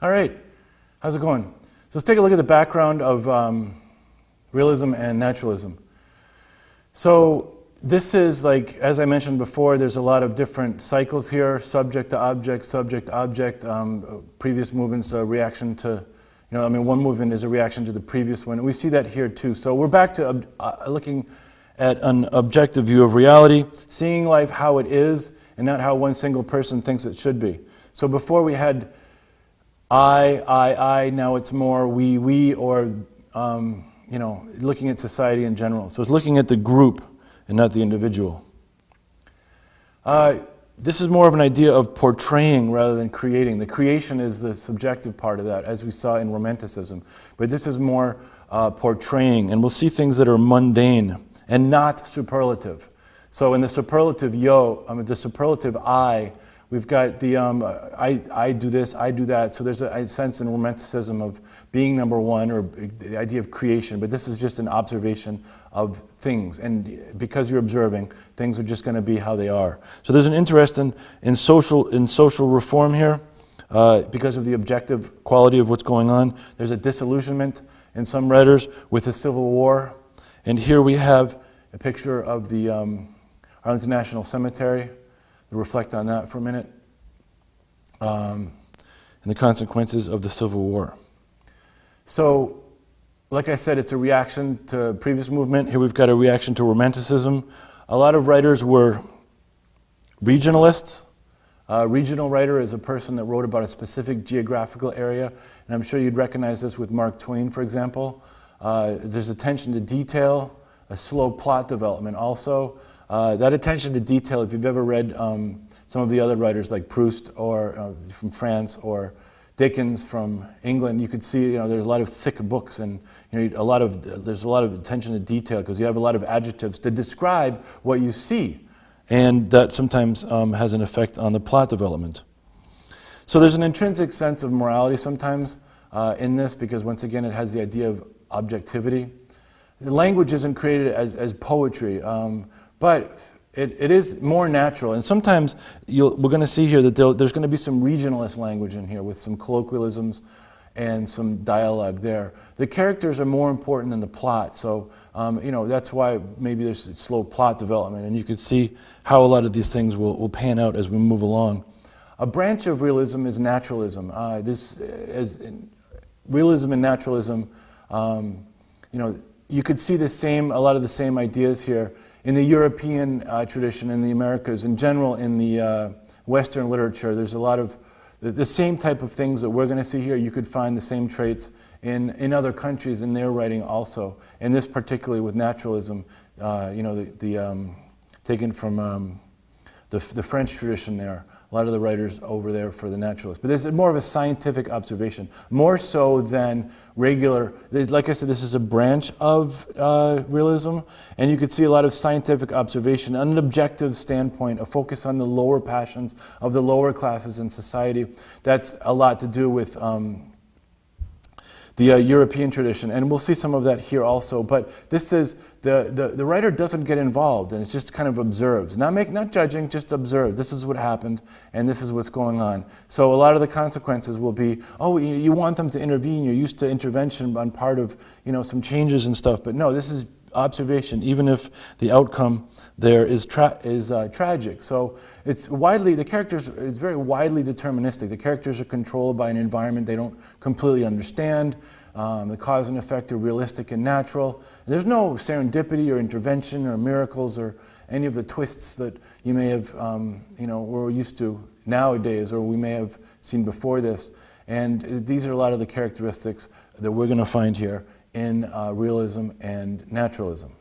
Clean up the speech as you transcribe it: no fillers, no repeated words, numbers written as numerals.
All right, how's it going? So let's take a look at the background of realism and naturalism. So this is like, as I mentioned before, there's a lot of different cycles here, subject to object, previous movements, reaction to, one movement is a reaction to the previous one. And we see that here too. So we're back to looking at an objective view of reality, seeing life how it is and not how one single person thinks it should be. So before we had I, now it's more we, or, looking at society in general. So it's looking at the group and not the individual. This is more of an idea of portraying rather than creating. The creation is the subjective part of that, as we saw in Romanticism. But this is more portraying, and we'll see things that are mundane and not superlative. So in the superlative the superlative I, we've got the I do this, I do that. So there's a sense in Romanticism of being number one, or the idea of creation. But this is just an observation of things. And because you're observing, things are just going to be how they are. So there's an interest in social reform here because of the objective quality of what's going on. There's a disillusionment in some writers with the Civil War. And here we have a picture of the Arlington National Cemetery. Reflect on that for a minute, and the consequences of the Civil War. So, like I said, it's a reaction to previous movement. Here we've got a reaction to Romanticism. A lot of writers were regionalists. A regional writer is a person that wrote about a specific geographical area, and I'm sure you'd recognize this with Mark Twain, for example. There's attention to detail, a slow plot development also. That attention to detail, if you've ever read some of the other writers like Proust or from France, or Dickens from England, you could see there's a lot of thick books, and there's a lot of attention to detail because you have a lot of adjectives to describe what you see, and that sometimes has an effect on the plot development. So there's an intrinsic sense of morality sometimes in this, because once again it has the idea of objectivity. The language isn't created as poetry. But it is more natural, and sometimes we're going to see here that there's going to be some regionalist language in here with some colloquialisms and some dialogue there. The characters are more important than the plot, so that's why maybe there's slow plot development, and you can see how a lot of these things will pan out as we move along. A branch of realism is naturalism. Realism and naturalism, you could see a lot of the same ideas here. In the European tradition, in the Americas, in general, in the Western literature, there's a lot of the same type of things that we're going to see here. You could find the same traits in other countries in their writing also. And this particularly with naturalism, taken from the French tradition there. A lot of the writers over there for the naturalists. But this is more of a scientific observation, more so than regular. Like I said, this is a branch of realism, and you could see a lot of scientific observation, an objective standpoint, a focus on the lower passions of the lower classes in society. That's a lot to do with the European tradition, and we'll see some of that here also. But this is the writer doesn't get involved, and it's just kind of observes, not judging, just observe. This is what happened, and this is what's going on. So a lot of the consequences will be, you want them to intervene. You're used to intervention on part of some changes and stuff, but no, this is observation, even if the outcome there is tragic. So it's very widely deterministic. The characters are controlled by an environment they don't completely understand. The cause and effect are realistic and natural. There's no serendipity or intervention or miracles or any of the twists that you may have, we're used to nowadays, or we may have seen before this. And these are a lot of the characteristics that we're going to find here in realism and naturalism.